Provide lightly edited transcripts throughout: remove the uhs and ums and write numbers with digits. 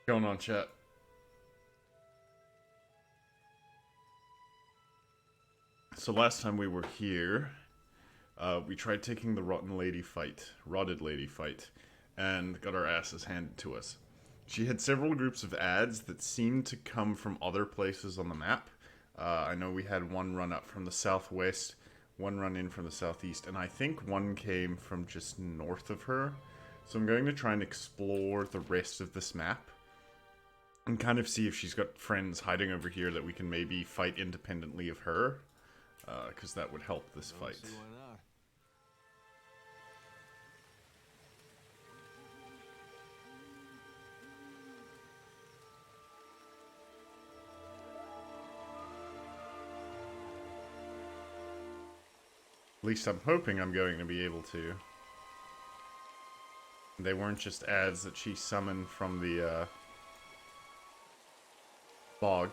Going on, chat. So last time we were here, we tried taking the rotted lady fight, and got our asses handed to us. She had several groups of ads that seemed to come from other places on the map. I know we had one run up from the southwest, one run in from the southeast, and I think one came from just north of her. So I'm going to try and explore the rest of this map and kind of see if she's got friends hiding over here that we can maybe fight independently of her, because that would help this fight. At least I'm hoping I'm going to be able to. They weren't just ads that she summoned from the bog.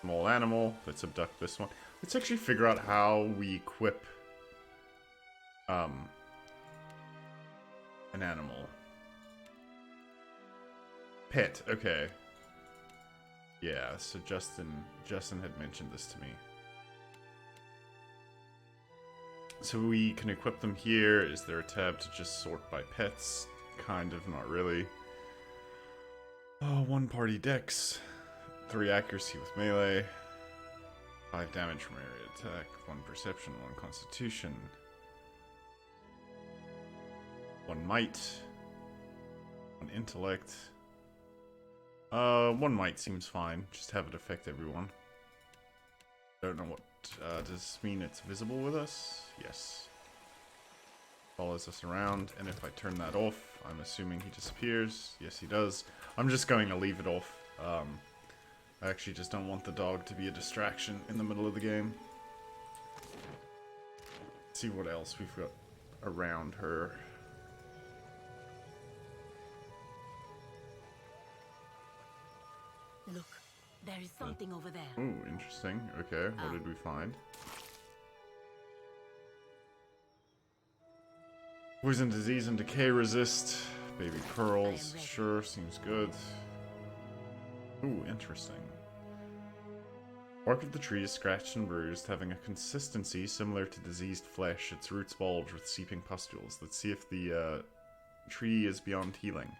Small animal. Let's abduct this one. Let's actually figure out how we equip an animal. Pet, okay. Yeah, so Justin had mentioned this to me. So we can equip them here. Is there a tab to just sort by pets? Kind of, not really. Oh, 1 party dex. 3 accuracy with melee. 5 damage from area attack. 1 perception, 1 constitution. 1 might. 1 intellect. 1 might seems fine. Just have it affect everyone. Don't know what. Does this mean it's visible with us? Yes. Follows us around, and if I turn that off, I'm assuming he disappears. Yes, he does. I'm just going to leave it off. I actually just don't want the dog to be a distraction in the middle of the game. Let's see what else we've got around her. Look, there is something over there. Ooh, interesting. Okay, what did we find? Poison, disease, and decay resist. Baby pearls. Sure, seems good. Ooh, interesting. Bark of the tree is scratched and bruised, having a consistency similar to diseased flesh. Its roots bulge with seeping pustules. Let's see if the tree is beyond healing.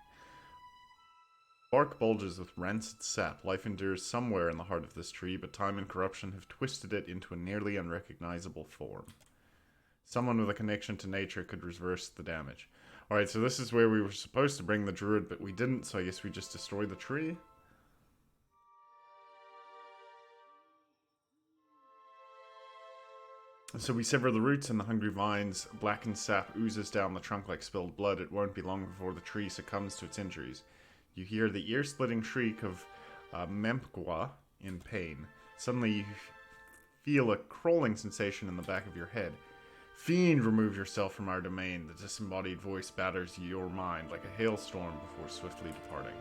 Bark bulges with rancid sap. Life endures somewhere in the heart of this tree, but time and corruption have twisted it into a nearly unrecognizable form. Someone with a connection to nature could reverse the damage. Alright, so this is where we were supposed to bring the druid, but we didn't, so I guess we just destroyed the tree? So we sever the roots and the hungry vines. Blackened sap oozes down the trunk like spilled blood. It won't be long before the tree succumbs to its injuries. You hear the ear-splitting shriek of Mempgwa in pain. Suddenly you feel a crawling sensation in the back of your head. Fiend, remove yourself from our domain. The disembodied voice batters your mind like a hailstorm before swiftly departing.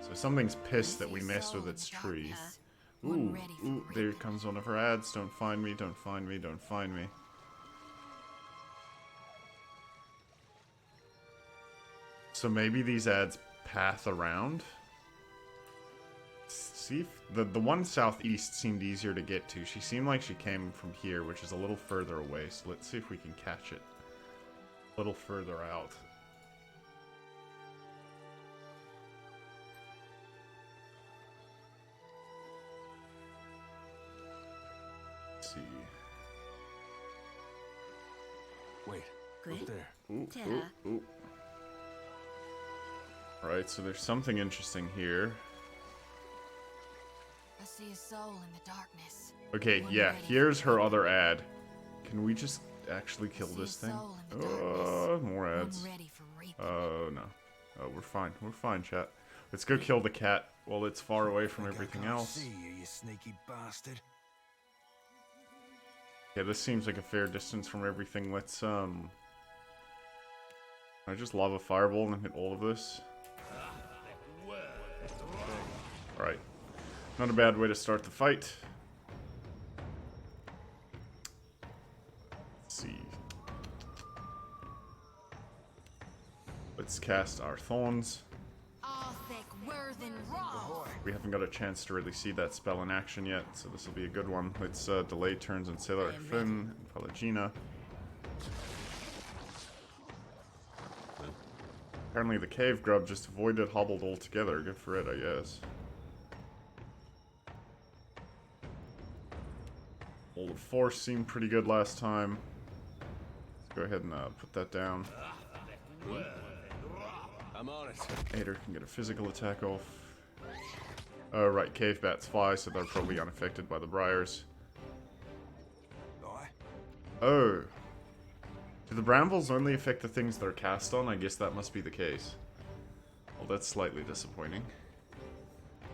So something's pissed that we messed with its tree. Ooh, there comes one of her ads. Don't find me, don't find me, don't find me. So maybe these ads path around? See if the one southeast seemed easier to get to. She seemed like she came from here, which is a little further away, so let's see if we can catch it a little further out. Let's see. Wait, Good. up there. Ooh. Alright, so there's something interesting here. I see a soul in the darkness. Okay, yeah, here's her other ad. Can we just actually kill this thing? More ads. Oh, no. Oh, we're fine. We're fine, chat. Let's go kill the cat while it's far away from everything else. See you sneaky bastard. Yeah, this seems like a fair distance from everything. Let's, Can I just lava fireball and hit all of this? Alright. Not a bad way to start the fight. Let's see. Let's cast our thorns. All set. earthen raw. We haven't got a chance to really see that spell in action yet, so this will be a good one. Let's delay turns on Sailor Finn and Pallegina. Apparently the cave grub just avoided hobbled altogether. Good for it, I guess. Hold of Force seemed pretty good last time. Let's go ahead and put that down. I'm on it. Ader can get a physical attack off. Oh, right, cave bats fly, so they're probably unaffected by the briars. Aye. Oh. Do the brambles only affect the things they're cast on? I guess that must be the case. Well, that's slightly disappointing.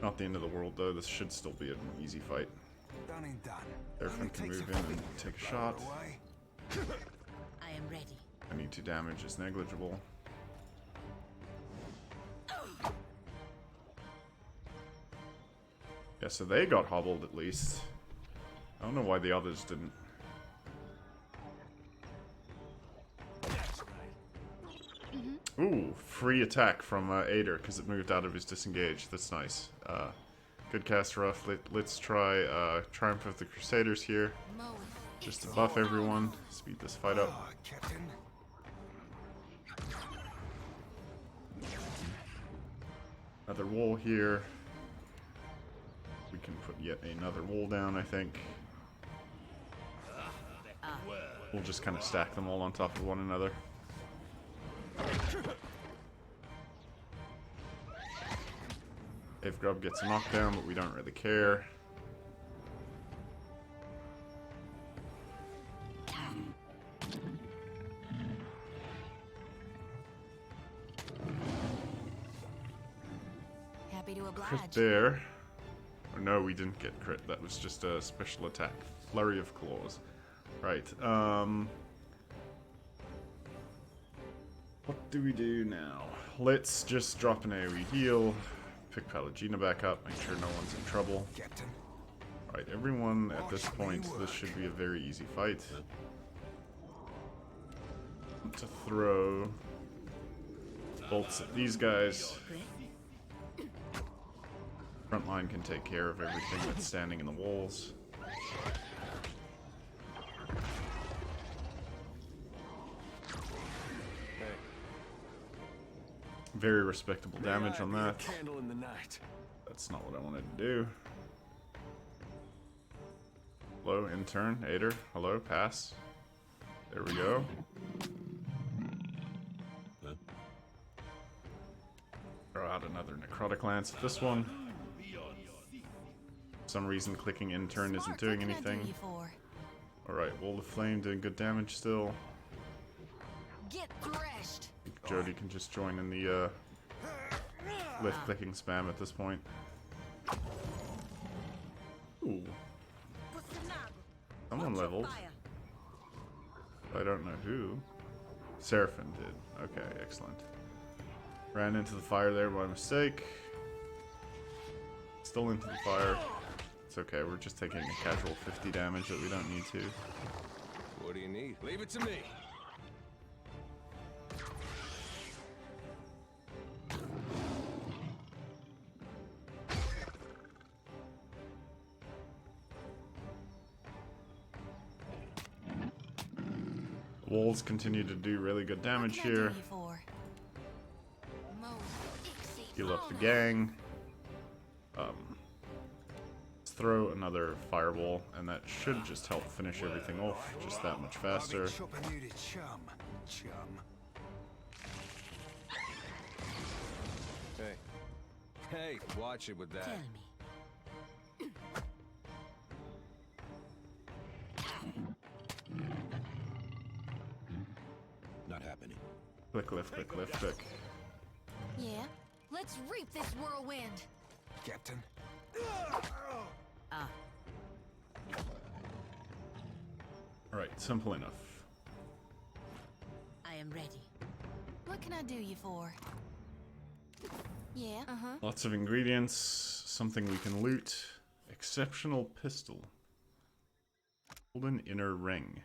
Not the end of the world, though. This should still be an easy fight. Done and done. Everyone can move in and take a shot. I am ready. I need 2 damage is negligible. Yeah, so they got hobbled at least. I don't know why the others didn't. Ooh, free attack from Ader because it moved out of his disengage. That's nice. Good cast rough. Let's try Triumph of the Crusaders here. Just to buff everyone. Speed this fight up. Oh, Captain. Another wall here. We can put yet another wall down, I think. We'll just kind of stack them all on top of one another. If Grub gets a knockdown, but we don't really care. Happy to Crit oblige. there. Or no, we didn't get crit. That was just a special attack. Flurry of claws. Right, what do we do now? Let's just drop an AoE heal. Pick Pallegina back up. Make sure no one's in trouble. Captain. Right, everyone at this point, this should be a very easy fight. To throw bolts at these guys. Front line can take care of everything that's standing in the walls. Very respectable damage on that. Candle in the night. That's not what I wanted to do. Hello, intern, Ader. Hello, pass. There we go. Throw out another necrotic lance at this one. For some reason clicking intern isn't doing anything. Alright, Wall of Flame doing good damage still. Get threshed. Jody can just join in the left clicking spam at this point. Ooh, someone leveled. I don't know who. Seraphim did. Okay, excellent. Ran into the fire there by mistake. Still into the fire. It's okay, we're just taking a casual 50 damage that we don't need to. What do you need? Leave it to me. Walls continue to do really good damage here. Heal up the gang. Let's throw another fireball, and that should just help finish everything off just that much faster. Hey. Hey, watch it with that. Tell me. Not happening. Click, left, click, left, click. Yeah. Let's reap this whirlwind. Captain. Alright, simple enough. I am ready. What can I do you for? Yeah. Lots of ingredients, something we can loot. Exceptional pistol. Golden inner ring.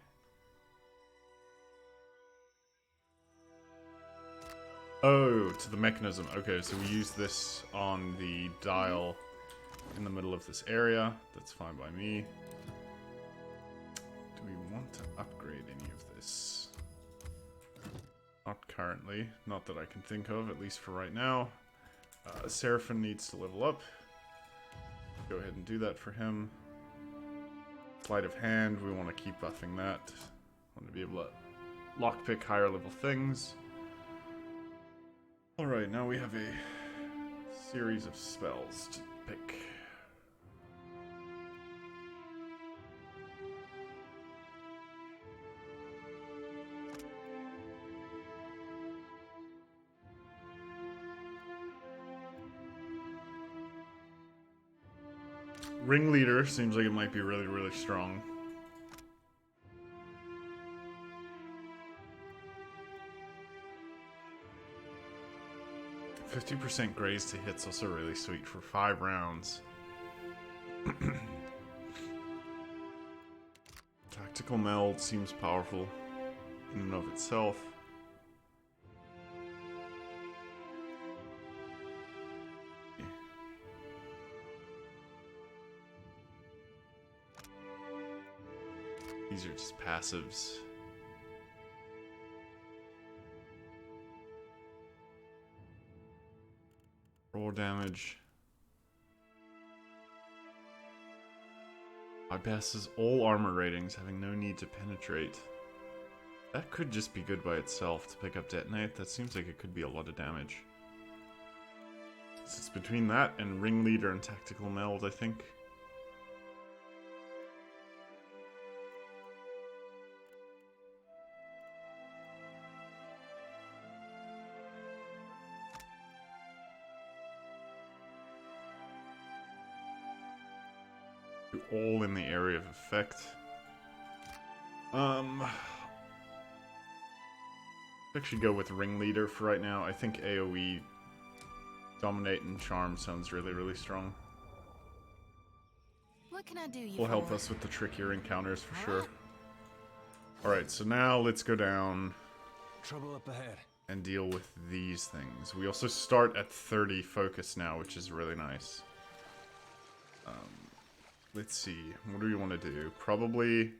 Oh, to the mechanism. Okay, so we use this on the dial in the middle of this area. That's fine by me. Do we want to upgrade any of this? Not currently. Not that I can think of, at least for right now. Seraphim needs to level up. Go ahead and do that for him. Sleight of hand, we want to keep buffing that. Want to be able to lockpick higher level things. Alright, now we have a series of spells to pick. Ringleader seems like it might be really, really strong. %50 graze to hit's also really sweet for 5 rounds. Tactical meld seems powerful in and of itself. These are just passives. Roll damage. Bypasses all armor ratings, having no need to penetrate. That could just be good by itself to pick up detonate. That seems like it could be a lot of damage. So it's between that and ringleader and tactical meld, I think. All in the area of effect. Actually go with ringleader for right now. I think AoE dominate and charm sounds really, really strong. What can I do you Will for? help us with the trickier encounters for sure. Alright, so now let's go down Trouble up ahead. and deal with these things. We also start at 30 focus now, which is really nice. Let's see, what do we want to do? Probably...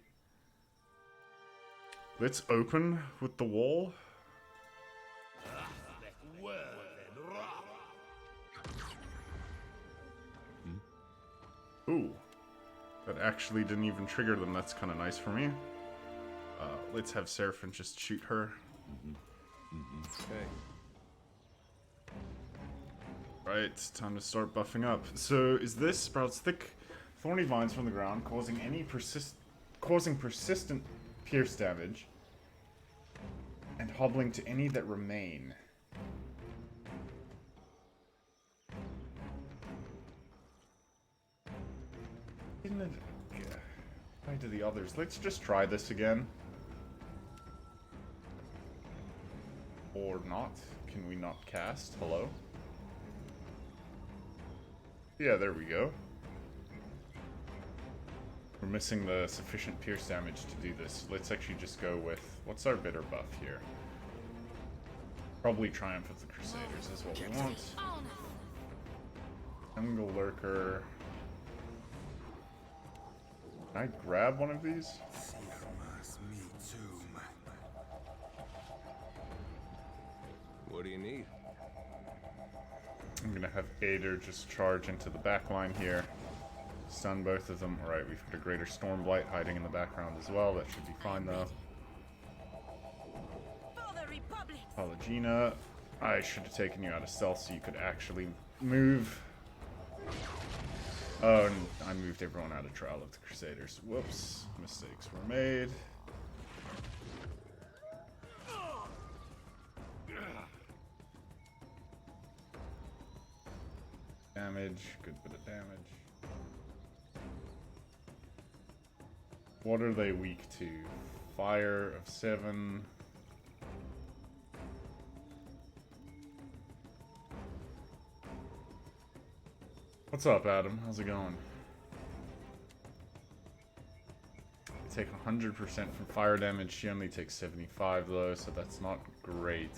Let's open with the wall. Ooh. That actually didn't even trigger them, that's kind of nice for me. Let's have Seraphim just shoot her. Okay. Right, time to start buffing up. So, is this sprouts thick, thorny vines from the ground, causing persistent pierce damage, and hobbling to any that remain. Isn't it? Why do the others? Let's just try this again. Or not. Can we not cast? Hello? Yeah, there we go. We're missing the sufficient pierce damage to do this. Let's actually just go with... What's our bitter buff here? Probably Triumph of the Crusaders is what we want. Jungle Lurker. Can I grab one of these? What do you need? I'm gonna have Ader just charge into the back line here. Stun both of them. Alright, we've got a Greater Stormblight hiding in the background as well. That should be fine though. Pallegina. I should have taken you out of stealth so you could actually move. Oh, and I moved everyone out of Trial of the Crusaders. Whoops. Mistakes were made. Damage. Good bit of damage. What are they weak to? Fire of 7. What's up, Adam? How's it going? I take 100% from fire damage. She only takes 75 though, so that's not great.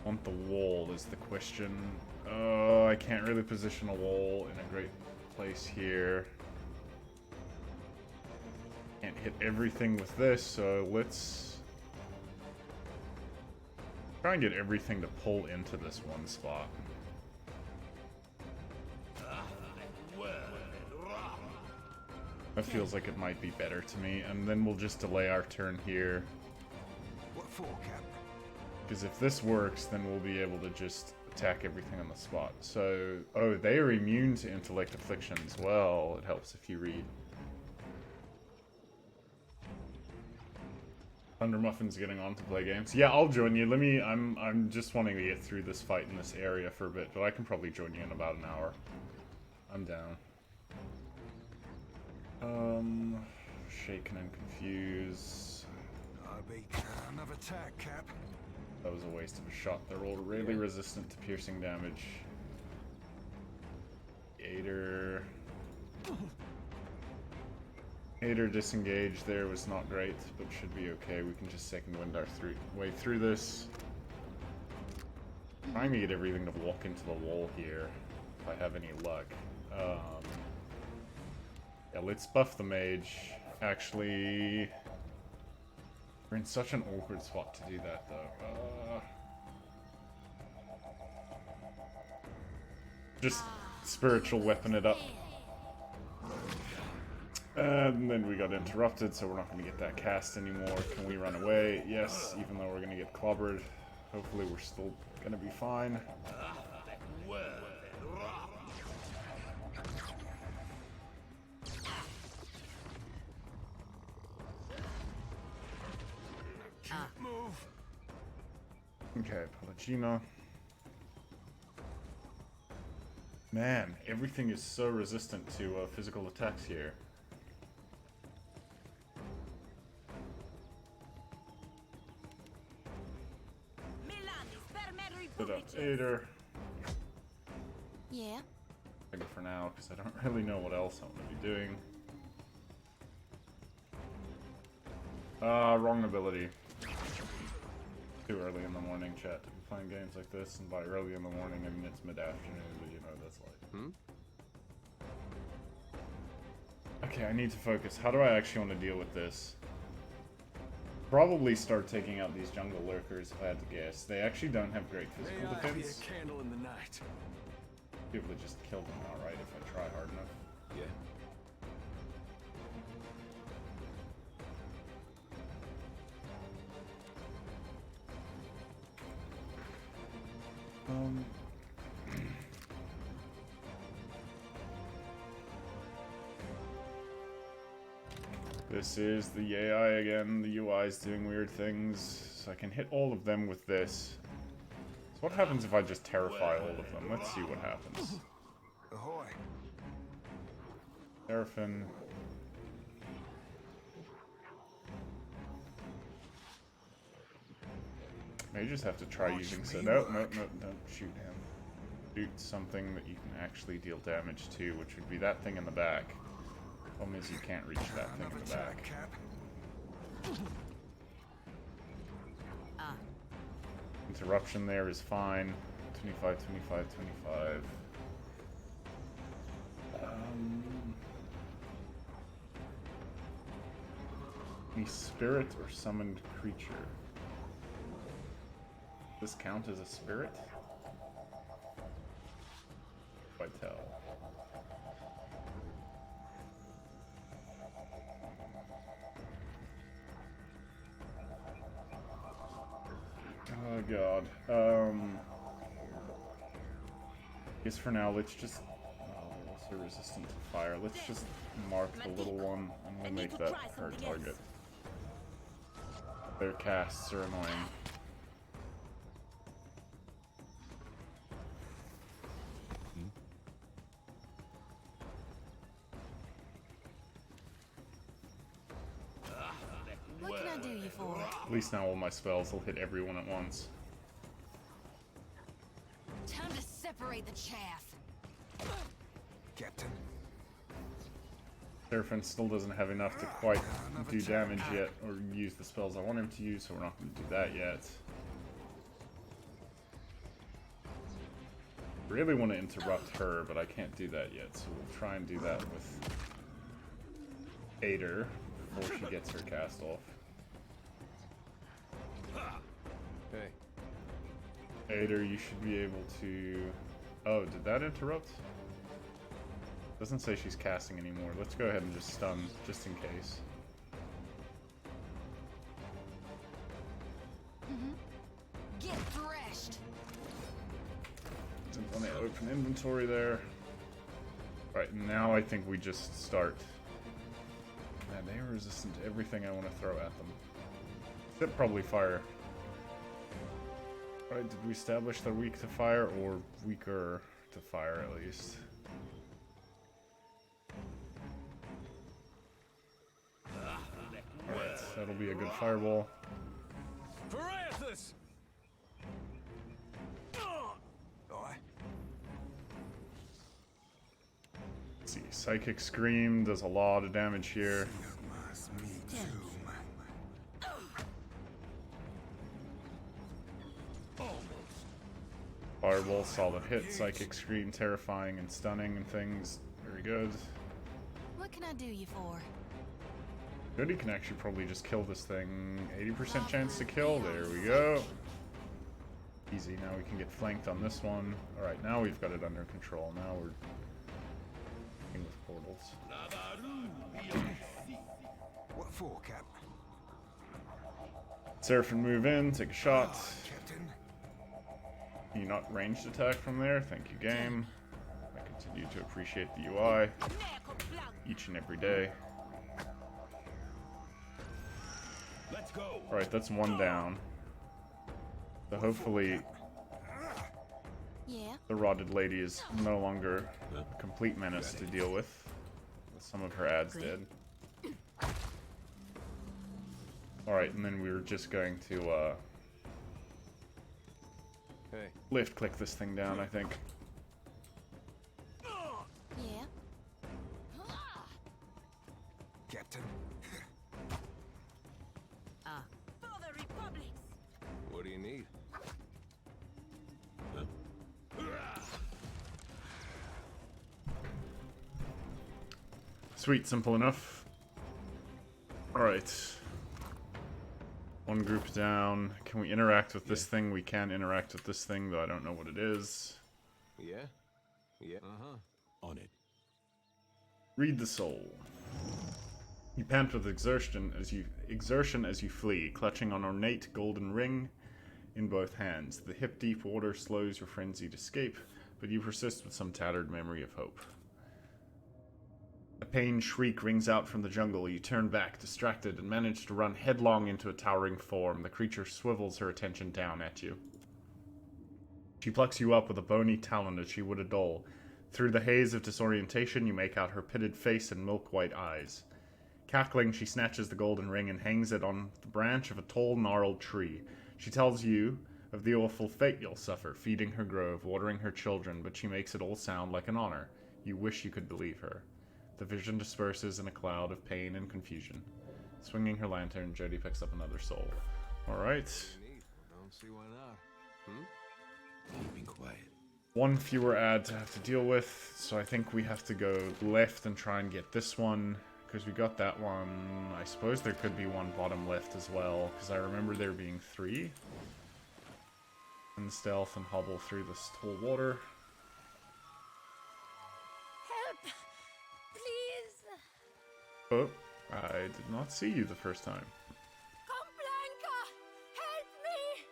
Want the wall is the question. Oh, I can't really position a wall in a great place here. Can't hit everything with this, so let's try and get everything to pull into this one spot. That feels like it might be better to me, and then we'll just delay our turn here. What for, Cap? Because if this works, then we'll be able to just attack everything on the spot. So, oh, they are immune to intellect afflictions. Well, it helps if you read. Thunder Muffin's getting on to play games. Yeah, I'll join you. I'm just wanting to get through this fight in this area for a bit, but I can probably join you in about an hour. I'm down. Shaken and confused. Another attack, Cap. That was a waste of a shot. They're all really resistant to piercing damage. Aider disengaged there was not great, but should be okay. We can just second wind our way through this. Trying to get everything to walk into the wall here, if I have any luck. Yeah, let's buff the mage. Actually, we're in such an awkward spot to do that, though. Just spiritual weapon it up. And then we got interrupted, so we're not going to get that cast anymore. Can we run away? Yes, even though we're going to get clobbered. Hopefully we're still going to be fine. Move. Okay, Pelagina. Man, everything is so resistant to physical attacks here. Put up Aider. Yeah. For now, because I don't really know what else I want to be doing. Wrong ability. Too early in the morning, chat, to be playing games like this, and by early in the morning, I mean it's mid-afternoon, but you know that's like... Okay, I need to focus. How do I actually want to deal with this? Probably start taking out these jungle lurkers, if I had to guess. They actually don't have great physical May I be defense. a candle in the night? Be able to just kill them outright if I try hard enough. Yeah. This is the AI again. The UI is doing weird things. So I can hit all of them with this. So what happens if I just terrify all of them? Let's see what happens. Ahoy. Seraphim. May just have to try using so no, don't shoot him. Shoot something that you can actually deal damage to, which would be that thing in the back. Problem is you can't reach that thing in the back. Interruption there is fine. 25, 25, 25. Any spirit or summoned creature? Does this count as a spirit? I tell. Oh god. Guess for now, let's just... Oh, they're also resistant to fire. Let's just mark the little one, and we'll make that her target. Their casts are annoying. What can I do you for? At least now all my spells will hit everyone at once. Time to separate the chaff. Captain. Seraphim still doesn't have enough to quite do damage yet, or use the spells I want him to use, so we're not going to do that yet. Really want to interrupt her, but I can't do that yet, so we'll try and do that with Ader before she gets her cast off. Hey. Ader, you should be able to... Oh, did that interrupt? Doesn't say she's casting anymore. Let's go ahead and just stun, just in case. Get threshed. Didn't want to open inventory there. Right, now I think we just start. Man, they are resistant to everything I want to throw at them. Except probably fire. Alright, did we establish they're weak to fire, or weaker to fire at least? Alright, that'll be a good fireball. Parathis! Let's see, Psychic Scream does a lot of damage here. Fireball, solid hit. Psychic Scream, terrifying and stunning and things. Very good. What can I do you for? Good, he can actually probably just kill this thing. 80% chance to kill. There we go. Easy. Now we can get flanked on this one. Alright, now we've got it under control. Now we're dealing with portals. What for, Cap? Seraphim, move in, take a shot. Captain? Can you not ranged attack from there? Thank you, game. I continue to appreciate the UI each and every day. Let's go. Alright, that's one down. So hopefully Yeah. the Rotted Lady is no longer a complete menace to deal with. As some of her ads did. Alright, and then we were just going to Hey. lift click this thing down, I think. Yeah. Captain? For the Republic. What do you need? Sweet, simple enough. Alright. One group down. Can we interact with this thing? We can interact with this thing, though I don't know what it is. Yeah? Yeah. On it. Read the soul. You pant with exertion as you flee, clutching an ornate golden ring in both hands. The hip-deep water slows your frenzied escape, but you persist with some tattered memory of hope. A pained shriek rings out from the jungle. You turn back, distracted, and manage to run headlong into a towering form. The creature swivels her attention down at you. She plucks you up with a bony talon as she would a doll. Through the haze of disorientation, you make out her pitted face and milk-white eyes. Cackling, she snatches the golden ring and hangs it on the branch of a tall, gnarled tree. She tells you of the awful fate you'll suffer, feeding her grove, watering her children, but she makes it all sound like an honor. You wish you could believe her. The vision disperses in a cloud of pain and confusion. Swinging her lantern, Jody picks up another soul. Alright. Don't see why not. Keeping quiet. One fewer ad to have to deal with, so I think we have to go left and try and get this one. Because we got that one. I suppose there could be one bottom left as well, because I remember there being 3. And stealth and hobble through this tall water. Help! Please! Oh, I did not see you the first time. Come, Blanca! Help me!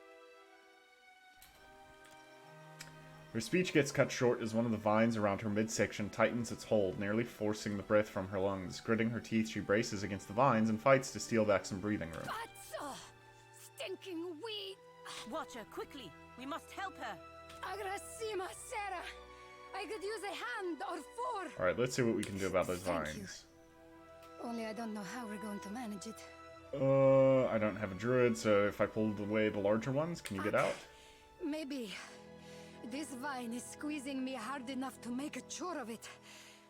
Her speech gets cut short as one of the vines around her midsection tightens its hold, nearly forcing the breath from her lungs. Gritting her teeth, she braces against the vines and fights to steal back some breathing room. Pazzo! Stinking weed! Watch her, quickly! We must help her! Agressima, Sarah! I could use a hand or 4! Alright, let's see what we can do about those Thank you. vines. Only I don't know how we're going to manage it. I don't have a druid, so if I pulled away the larger ones, can you get out? Maybe. This vine is squeezing me hard enough to make a chore of it.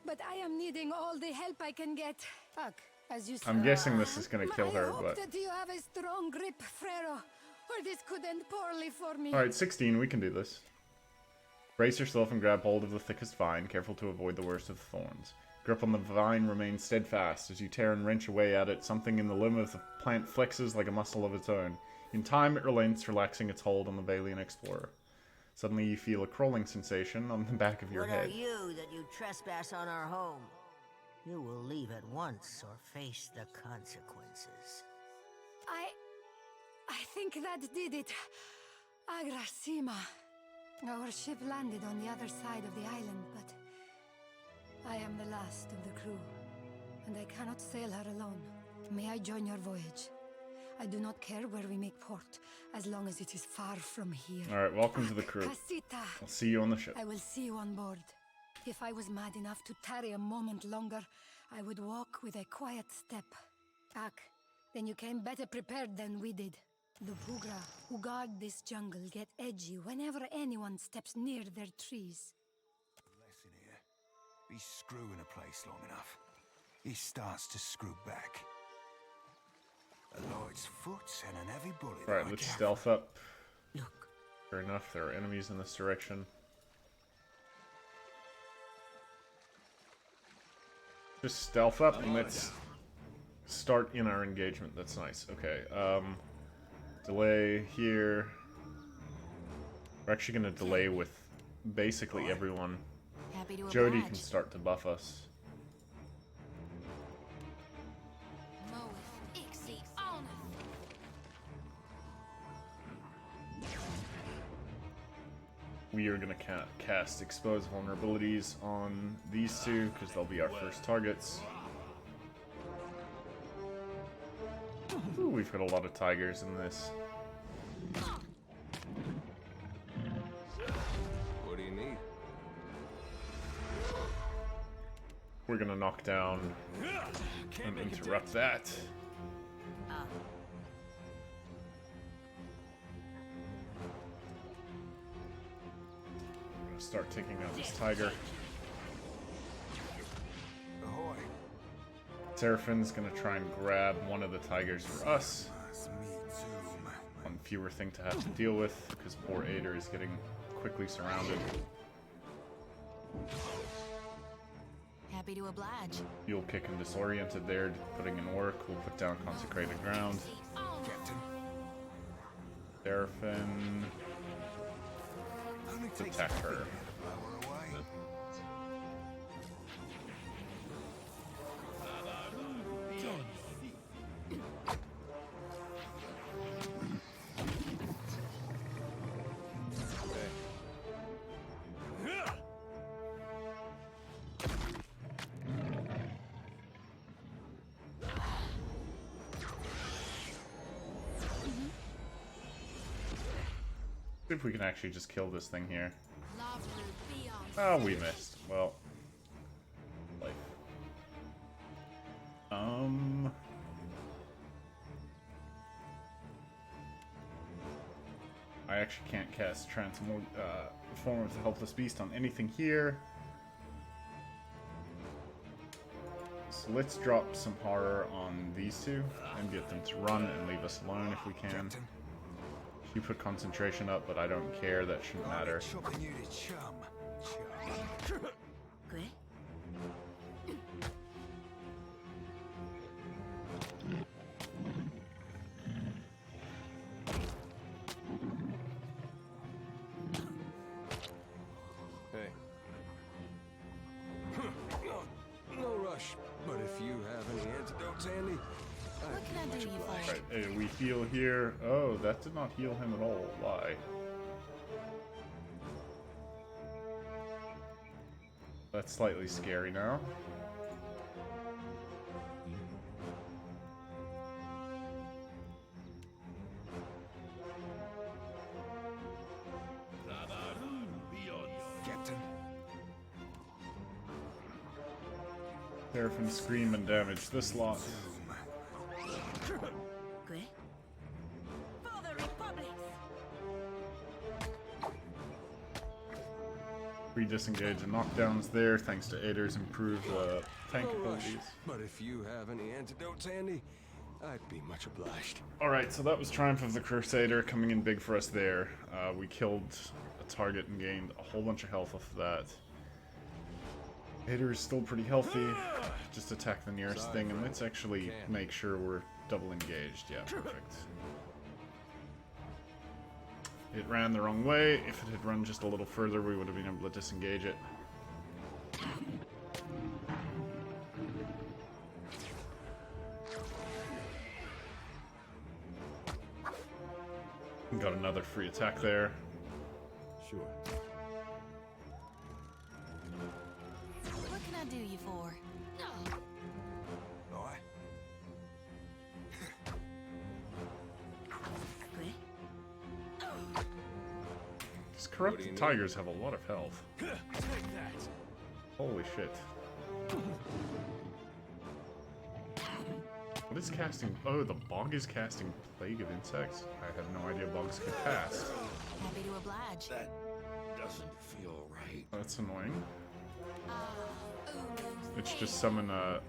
But I am needing all the help I can get. Fuck, as you said. I'm guessing this is gonna kill her, I hope but... that you have a strong grip, Frero. Or this could end poorly for me. Alright, 16, we can do this. Brace yourself and grab hold of the thickest vine, careful to avoid the worst of the thorns. Grip on the vine remains steadfast. As you tear and wrench away at it, something in the limb of the plant flexes like a muscle of its own. In time, it relents, relaxing its hold on the Valiant explorer. Suddenly, you feel a crawling sensation on the back of your What head. are you that you trespass on our home? You will leave at once or face the consequences. I think that did it. Agrasima. Our ship landed on the other side of the island, but I am the last of the crew, and I cannot sail her alone. May I join your voyage? I do not care where we make port, as long as it is far from here. Alright, welcome to the crew. Casita. I'll see you on the ship. I will see you on board. If I was mad enough to tarry a moment longer, I would walk with a quiet step. Ak, then you came better prepared than we did. The Pugra who guard this jungle get edgy whenever anyone steps near their trees. Lesson here. Be screwing a place long enough, he starts to screw back. A light's foot and an heavy bullet. Alright, let's stealth up. Look. Fair enough, there are enemies in this direction. Just stealth up and let's start in our engagement. That's nice. Okay, delay here. We're actually going to delay with basically everyone. Happy to Jody oblige. can start to buff us. We are going to cast Expose Vulnerabilities on these two, because they'll be our first targets. Ooh, we've got a lot of tigers in this. What do you need? We're going to knock down and interrupt that. Start taking out this tiger. Ahoy. Seraphin's gonna try and grab one of the tigers for us. That's me too, man. One fewer thing to have to deal with, because poor Ader is getting quickly surrounded. Happy to oblige. Fuel kick and disoriented there, putting in work. We'll put down consecrated ground. Captain. Seraphin, Only takes attack a her. bit to blow her away. See if we can actually just kill this thing here. Oh, we missed. Well, life. I actually can't cast Form of the Helpless Beast on anything here. So let's drop some horror on these two and get them to run and leave us alone if we can. Captain. You put concentration up, but I don't care. That shouldn't matter. Chopping you to chum. Good. Hey. No rush, but if you have any antidotes handy, What can I do you for? Right, we heal here. Oh, that did not heal him at all. Why? That's slightly scary now. Captain. Seraphin scream and damage this lot. Good. For the Republic! We disengage and knockdowns there, thanks to Ader's improved tank no rush, abilities. but if you have any antidotes handy, I'd be much obliged. Alright, so that was Triumph of the Crusader coming in big for us there. We killed a target and gained a whole bunch of health off of that. Hater is still pretty healthy. Just attack the nearest thing, and let's actually make sure we're double engaged. Yeah, perfect. It ran the wrong way. If it had run just a little further, we would have been able to disengage it. Got another free attack there. Sure. What can I do you for? Aye. These corrupted tigers have a lot of health. Take that. Holy shit. What is casting? Oh, the bog is casting Plague of Insects? I had no idea bogs could cast. Happy to oblige. That doesn't feel right. That's annoying. Let's just summon our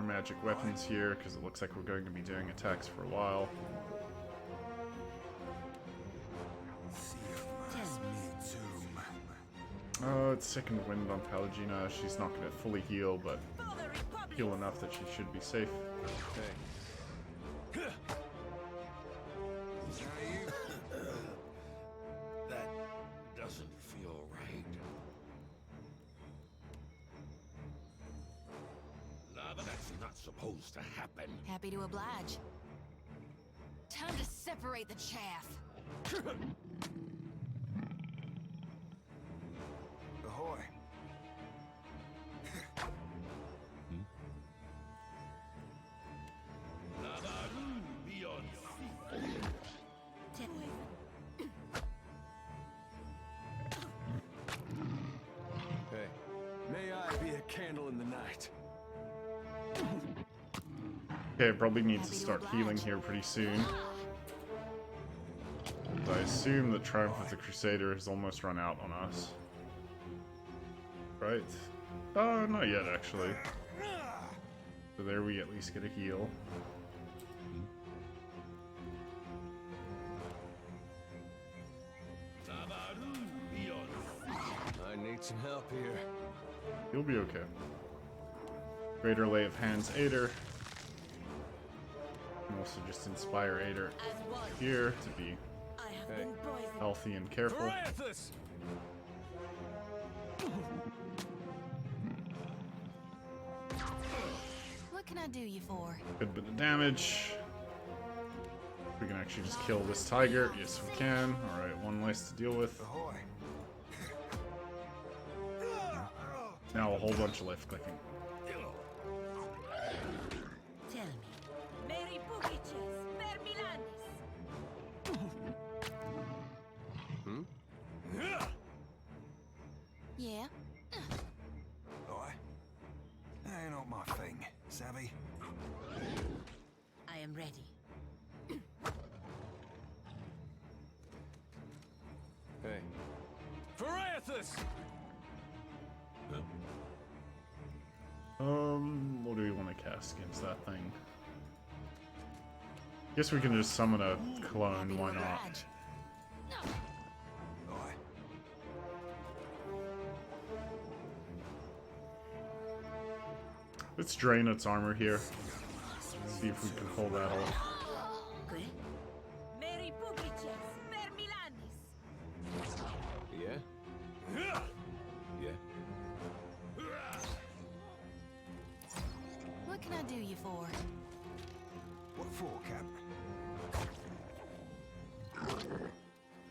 magic weapons here, because it looks like we're going to be doing attacks for a while. It's Second Wind on Pallegina. She's not going to fully heal, but For the Republic. heal enough that she should be safe. Hey. That doesn't feel right. That's not supposed to happen. Happy to oblige. Time to separate the chaff. Ahoy. Be on your feet. Hey. May I be a candle in the night. Okay, probably need to start healing here pretty soon. I assume the Triumph of the Crusader has almost run out on us. Right? Oh, not yet, actually. So there we at least get a heal. Be on your feet. I need some help here. You'll be okay. Greater Lay of Hands Ader. And also just inspire Ader As one, here to be I have Hey. been poisoned. healthy and careful. Francis! What can I do you for? Good bit of damage. We can actually just kill this tiger. Yes, we can. Alright, one less to deal with. Ahoy. Now a whole bunch of left clicking. Tell me, Mary Bukiches, per Milanis. Yeah? Aye. That ain't not my thing, savvy? I am ready. Hey. Francis! What do we want to cast against that thing? Guess we can just summon a clone, why not? Oblige. Aye. Let's drain its armor here. See if we can pull that off. Good. Mary Bukiches, per Milanis. Yeah? Yeah. What can I do you for? What for, Cap?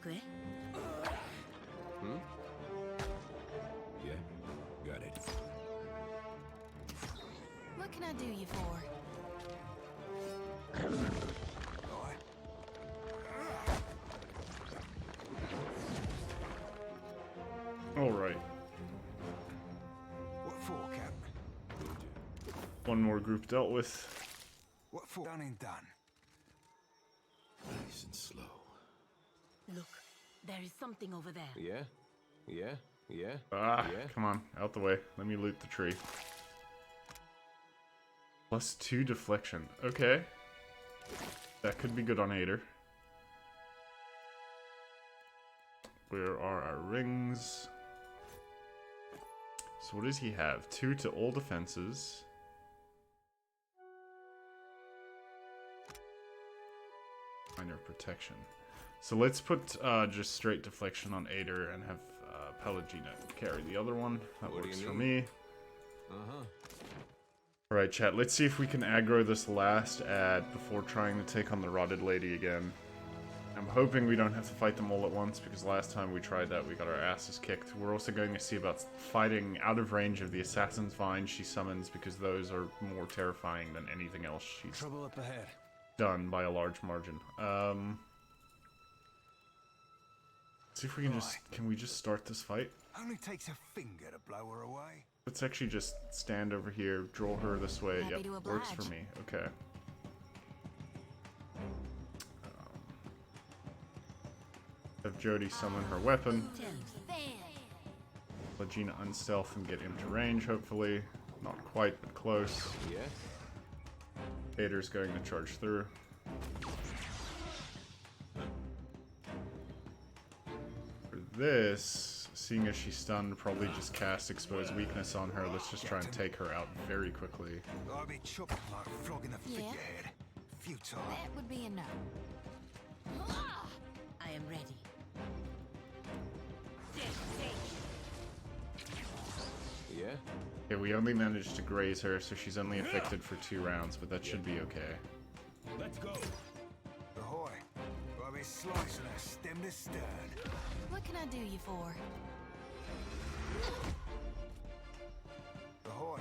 Good. Yeah, got it. What can I do you for? Aye. Alright. What for, Cap? One more group dealt with. What for? Done and done. Nice and slow. Look, there is something over there. Yeah? Yeah? Yeah? Ah, Yeah? come on, out the way. Let me loot the tree. +2 deflection. Okay. That could be good on Ader. Where are our rings? So what does he have? 2 to all defenses. Minor protection. So let's put just straight deflection on Ader and have Pelagina carry the other one. That What do works you for need? me. Uh-huh. Alright, chat, let's see if we can aggro this last ad before trying to take on the Rotted Lady again. I'm hoping we don't have to fight them all at once, because last time we tried that, we got our asses kicked. We're also going to see about fighting out of range of the Assassin's Vine she summons, because those are more terrifying than anything else she's Trouble up ahead. done by a large margin. See if we can can we just start this fight? Only takes a finger to blow her away. Let's actually just stand over here, draw her this way. Happy Yep, to works for oblige. me. Okay. Have Jody summon her weapon. Let Gina unstealth and get into range, hopefully. Not quite, but close. Yes? Ader's going to charge through. For this, seeing as she's stunned, probably just cast Expose Weakness on her. Let's just try and take her out very quickly. I'd be chopped like flogging a Yeah. figurehead. Futile. That would be a no. I am ready. Yeah? Okay, we only managed to graze her, so she's only affected for 2 rounds, but that should be okay. Let's go. Ahoy. I'll be slicing her stem to stern. What can I do you for? Ahoy.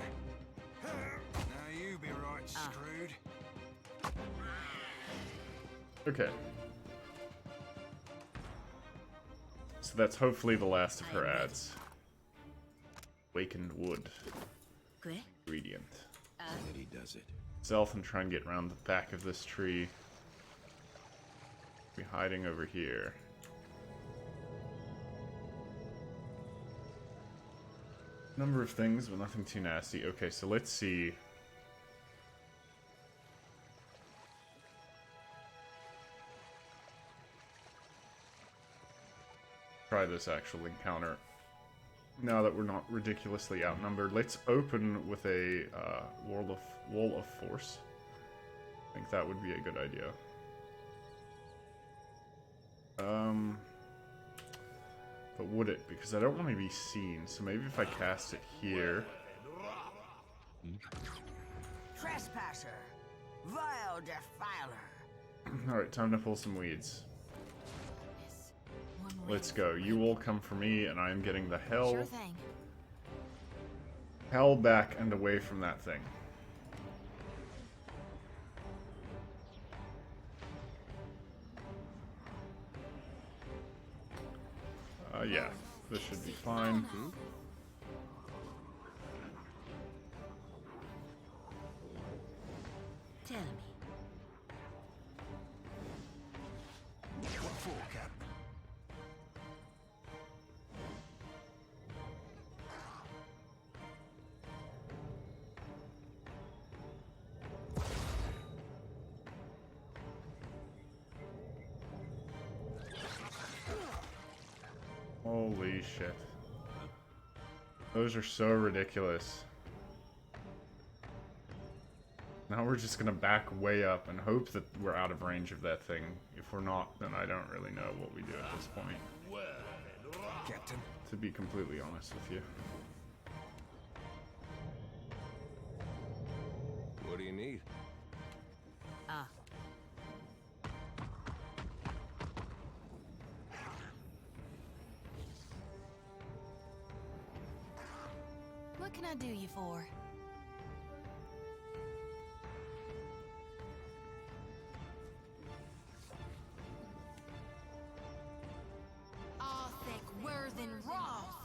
Now you be right screwed. Okay. So that's hopefully the last of her ads. Awakened wood. Good. Ingredient. And he does it. Stealth and try and get around the back of this tree. Be hiding over here. Number of things, but nothing too nasty. Okay, so let's see. Try this actual encounter. Now that we're not ridiculously outnumbered, let's open with a wall of force. I think that would be a good idea. But would it? Because I don't want to be seen, so maybe if I cast it here. Trespasser. Vile defiler. Alright, time to pull some weeds. Yes. One way. Let's go. You all come for me, and I am getting the Sure thing. hell back and away from that thing. Yeah, this should be fine. Tell me. What for, Captain? Holy shit. Those are so ridiculous. Now we're just gonna back way up and hope that we're out of range of that thing. If we're not, then I don't really know what we do at this point, Captain. to be completely honest with you. What do you need? Ah. What can I do you for? Arthik Worthen Roth.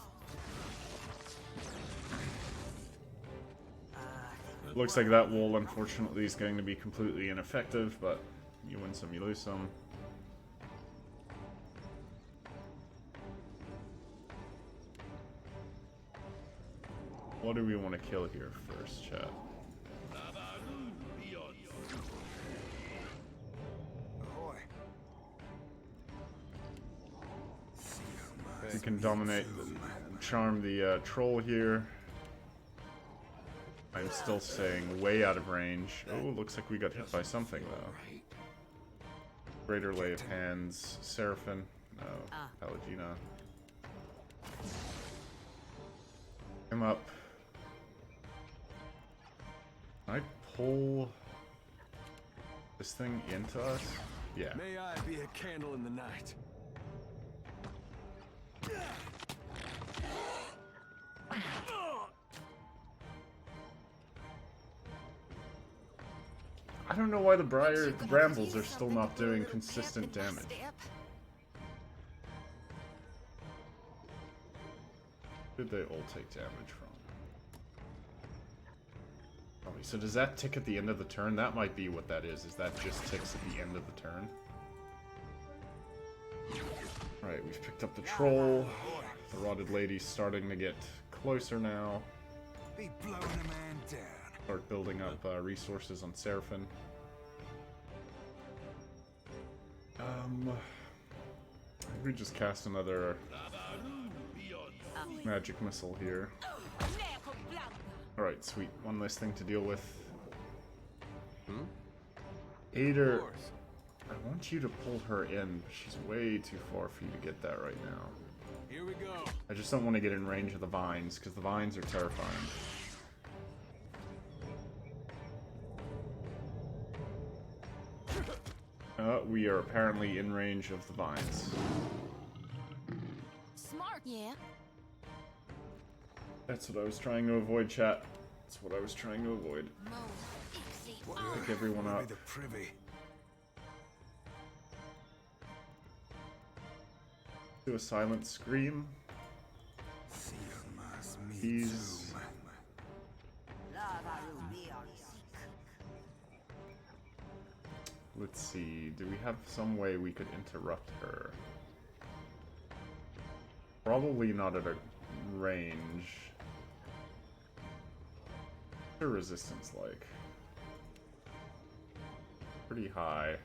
Looks like that wall, unfortunately, is going to be completely ineffective, but you win some, you lose some. What do we want to kill here first, chat? Ahoy. See you, We can dominate and charm the troll here. I'm still staying way out of range. Oh, looks like we got hit by something though. Greater Lay of Hands, Seraphim, no, Pallegina. Come up. Can I pull this thing into us? Yeah. May I be a candle in the night. I don't know why the brambles are still not doing consistent damage. Who did they all take damage from? Probably. So does that tick at the end of the turn? That might be what that is that just ticks at the end of the turn. Alright, we've picked up the troll. The Rotted Lady's starting to get closer now. Be blowing a man down. Start building up resources on Seraphim. I think we just cast another magic missile here. Alright, sweet. One less thing to deal with. Ader, I want you to pull her in, but she's way too far for you to get that right now. Here we go. I just don't want to get in range of the vines, because the vines are terrifying. We are apparently in range of the vines. Smart, yeah. That's what I was trying to avoid, chat. That's what I was trying to avoid. Pick everyone up. The privy. Do a silent scream. He's... Let's see, do we have some way we could interrupt her? Probably not at a range. What's her resistance like? Pretty high.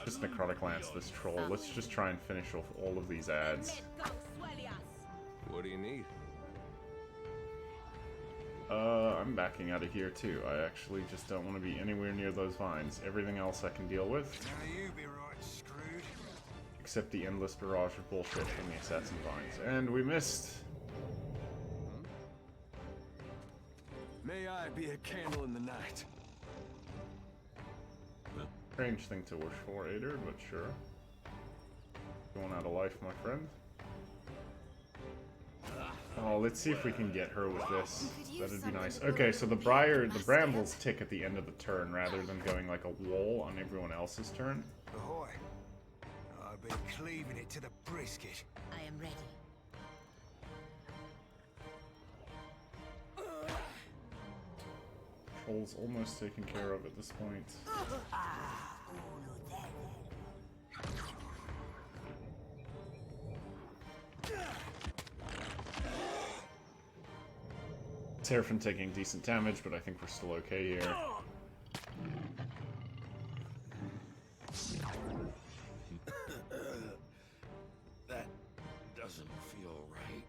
Just Necrotic Lance this troll. Let's just try and finish off all of these ads. What do you need? I'm backing out of here too. I actually just don't want to be anywhere near those vines. Everything else I can deal with. Now you be right screwed. Except the endless barrage of bullshit from the assassin vines. And we missed! May I be a candle in the night. Strange thing to wish for, Ader, but sure. Going out of life, my friend. Oh, let's see if we can get her with this. That'd be nice. Okay, so the brambles tick at the end of the turn rather than going like a wall on everyone else's turn. Ahoy. I've been cleaving it to the brisket. I am ready. Troll's almost taken care of at this point. Seraphim taking decent damage, but I think we're still okay here. That doesn't feel right.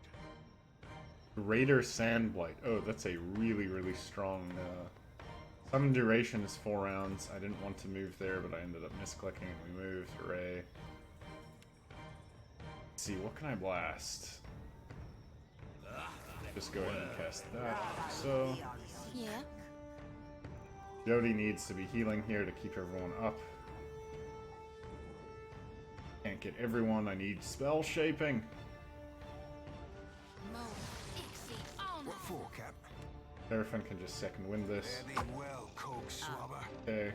Raider Sandblight. Oh, that's a really, really strong... Summon duration is 4 rounds. I didn't want to move there, but I ended up misclicking and we moved. Hooray. Let's see, what can I blast? Just go ahead and cast that. So, Yeah. Jody needs to be healing here to keep everyone up. Can't get everyone. I need spell shaping. What for, Cap? Seraphim can just second win this. Fare thee well, cog swabber. Okay.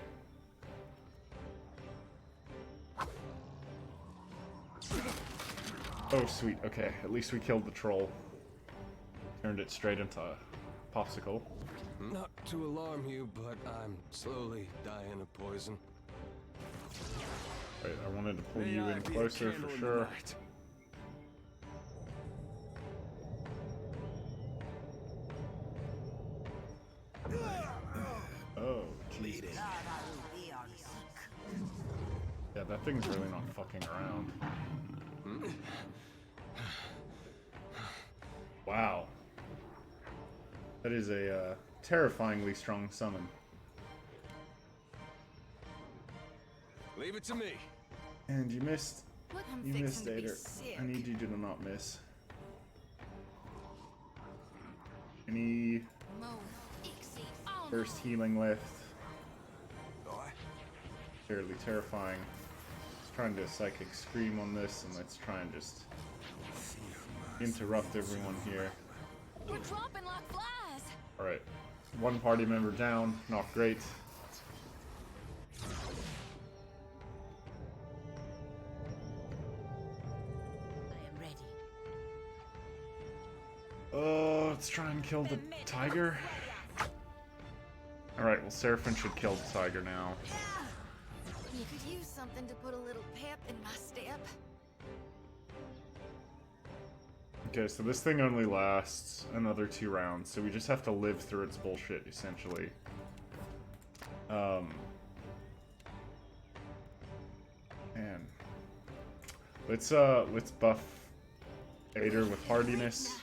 Oh, sweet. Okay, at least we killed the troll. Turned it straight into a popsicle. Not to alarm you, but I'm slowly dying of poison. Right, I wanted to pull May you I in be a closer candle for in the sure. night. Oh, Jesus. Yeah, that thing's really not fucking around. Wow. That is a terrifyingly strong summon. Leave it to me. And you missed. I'm You missed, fixing to be Ader. sick. I need you to not miss. Any Mo, Ixie, oh burst healing left? Aye. Fairly terrifying. Let's try and do a psychic scream on this, and let's try and just interrupt everyone here. no. We're dropping like flies. Alright. One party member down. Not great. I am ready. Oh, let's try and kill the tiger. Alright, well, Seraphim should kill the tiger now. You could use something to put a little pep in my step. Okay, so this thing only lasts another 2 rounds, so we just have to live through its bullshit, essentially. Man. Let's buff Ader with hardiness.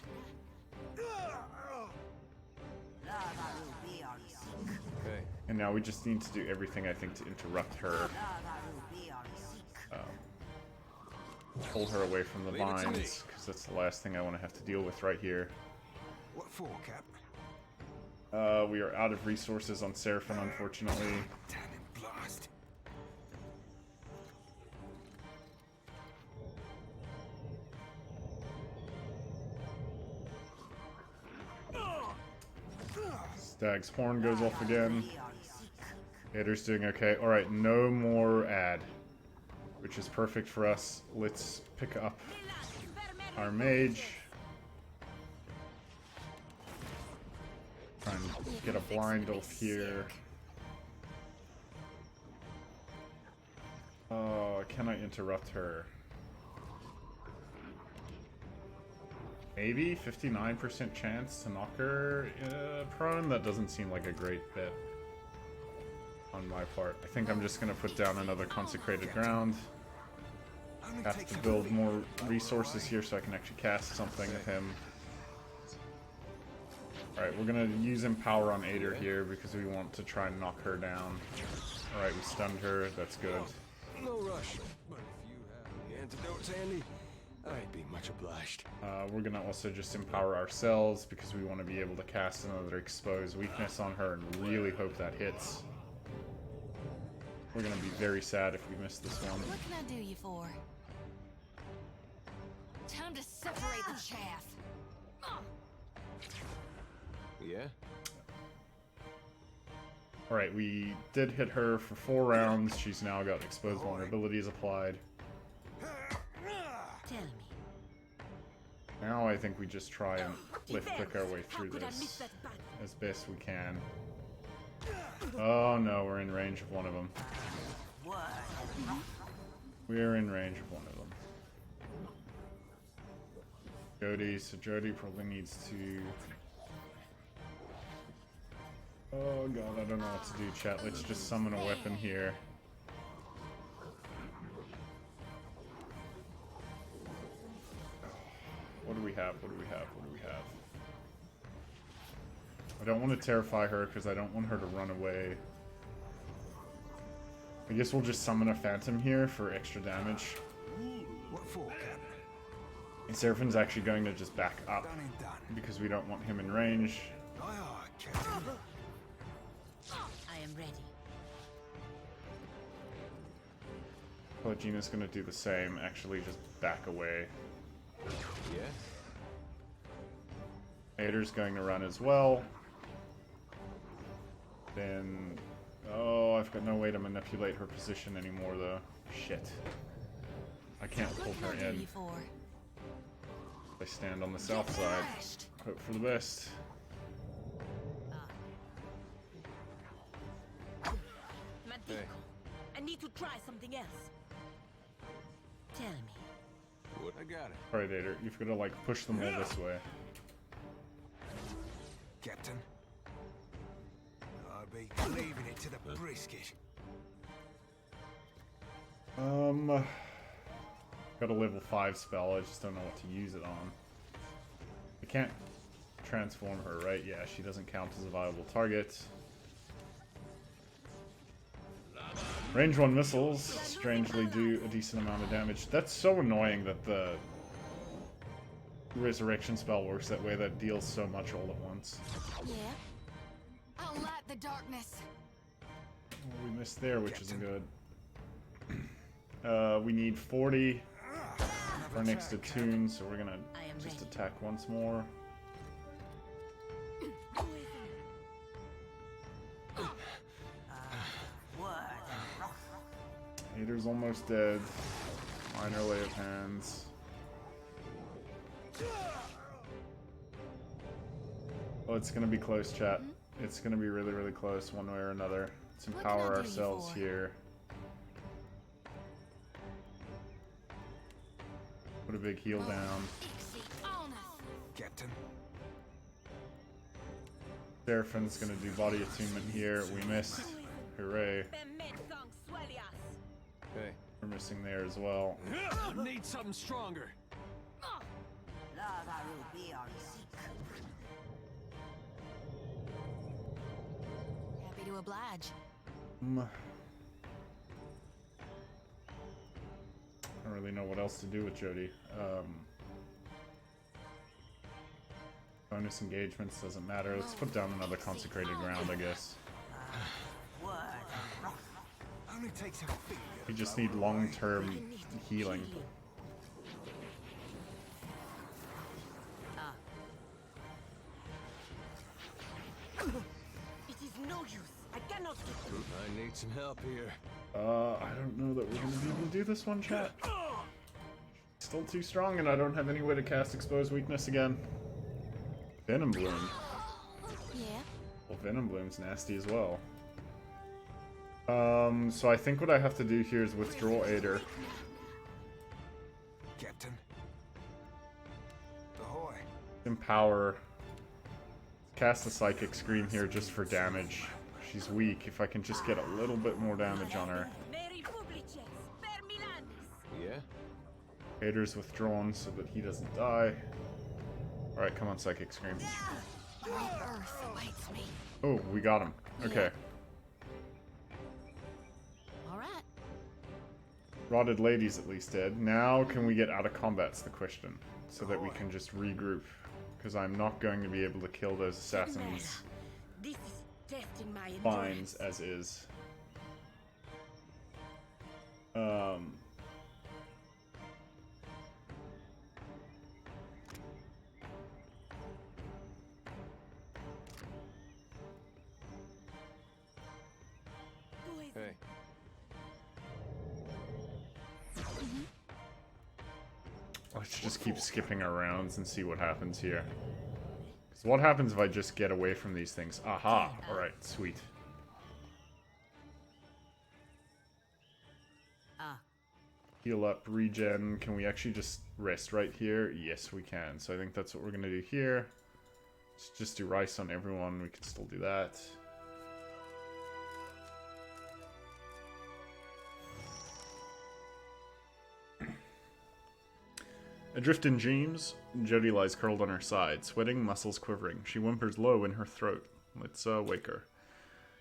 Okay. And now we just need to do everything, I think, to interrupt her. Pull her away from the Leave it to me. vines, because that's the last thing I want to have to deal with right here. What for, Cap? We are out of resources on Seraphim, unfortunately. Damn it, blast. Stag's horn goes off again. Ader's doing okay. Alright, no more ad. Which is perfect for us. Let's pick up our mage. Try and get a blind off here. Oh, can I interrupt her? Maybe 59% chance to knock her prone? That doesn't seem like a great bet on my part. I think I'm just gonna put down another consecrated ground. Only Have takes to a build bit. more resources here so I can actually cast something with him. Alright, we're gonna use Empower on Ader here because we want to try and knock her down. Alright, we stunned her, that's good. No rush. But if you have any antidotes handy, I'd be much obliged. We're gonna also just empower ourselves because we want to be able to cast another exposed weakness on her and really hope that hits. We're gonna be very sad if we miss this one. What can I do you for? Time to separate the chaff. Yeah? Alright, we did hit her for 4 rounds. She's now got exposed vulnerabilities applied. Tell me. Now I think we just try and lift click our way through this as best we can. Oh no, we're in range of one of them. What? We're in range of one of them. Jody, so Jody probably needs to... Oh god, I don't know what to do, chat. Let's just summon a weapon here. What do we have? What do we have? What do we have? I don't want to terrify her because I don't want her to run away. I guess we'll just summon a phantom here for extra damage. What for, Cap? And Seraphim's actually going to just back up Done and done. because we don't want him in range. Aye, aye, Captain. I am ready. Pelagina's going to do the same, actually just back away. Yeah? Ader's going to run as well. Then... Oh, I've got no way to manipulate her position anymore, though. Shit. I can't pull What her can I do in. you for? I stand on the south side. Crashed. Hope for the best. Hey. I need to try something else. Tell me. What? I got it. Alright, Ader, you've got to, like, push them all this way. Captain. I'll be leaving it to the brisket. Got a level 5 spell, I just don't know what to use it on. I can't transform her, right? Yeah, she doesn't count as a viable target. Range 1 missiles strangely do a decent amount of damage. That's so annoying that the resurrection spell works that way, that deals so much all at once. Yeah. I'll light the darkness. Well, we missed there, which isn't good. We need 40 for our next attune, so we're gonna just attack once more. Hater's almost dead. Minor lay of hands. Oh, it's gonna be close, chat. It's gonna be really, really close one way or another. Let's empower ourselves here. Put a big heal down. Captain. Seraphin's gonna do body attunement here. We missed. Hooray. Hey. We're missing there as well. Need something stronger. Happy to oblige. I don't really know what else to do with Jody. Bonus engagements doesn't matter. Let's put down another consecrated ground, I guess. Only takes a finger. We just need long-term healing. It is no use. I cannot get through. I need some help here. I don't know that we're gonna be able to do this one, chat. Still too strong, and I don't have any way to cast Expose Weakness again. Venom Bloom. Yeah. Well, Venom Bloom's nasty as well. So I think what I have to do here is withdraw Ader. Captain. Ahoy. Empower. Cast a Psychic Scream here just for damage. She's weak. If I can just get a little bit more damage on her. Yeah? Ader's withdrawn so that he doesn't die. Alright, come on, Psychic Scream. Great Earth awaits me. Oh, we got him. Okay. All right. Rotted Lady's at least dead. Now can we get out of combat's the question. So that we can just regroup. Because I'm not going to be able to kill those assassins This is testing my fines as is. Hey. Let's just keep skipping our rounds and see what happens here. So what happens if I just get away from these things? Aha! Alright, sweet. Heal up, regen. Can we actually just rest right here? Yes, we can. So I think that's what we're going to do here. Let's just do rice on everyone. We can still do that. Adrift in dreams, Jody lies curled on her side, sweating, muscles quivering. She whimpers low in her throat. Let's wake her.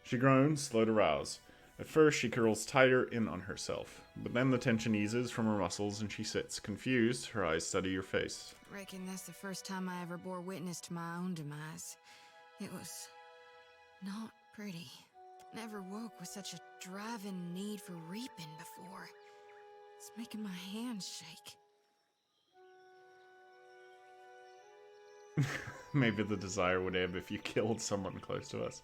She groans, slow to rouse. At first, she curls tighter in on herself, but then the tension eases from her muscles and she sits, confused, her eyes study your face. Reckon that's the first time I ever bore witness to my own demise. It was not pretty. Never woke with such a driving need for reaping before. It's making my hands shake. Maybe the desire would ebb if you killed someone close to us.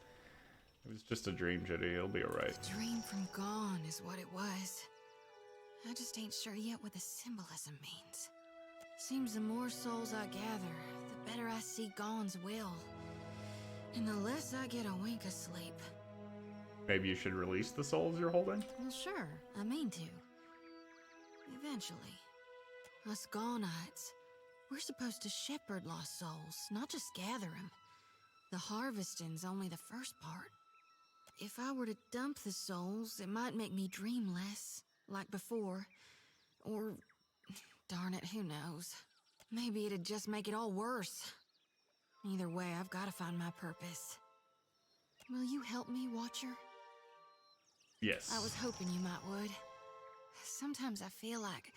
It was just a dream, Jody. It'll be alright. A dream from gone is what it was. I just ain't sure yet what the symbolism means. Seems the more souls I gather, the better I see Gone's will. And the less I get a wink of sleep. Maybe you should release the souls you're holding? Well, sure, I mean to. Eventually. Us Goneites, we're supposed to shepherd lost souls, not just gather them. The harvesting's only the first part. If I were to dump the souls, it might make me dream less, like before. Or Darn it, who knows? Maybe it'd just make it all worse. Either way, I've got to find my purpose. Will you help me, Watcher? Yes. I was hoping you would. Sometimes I feel like,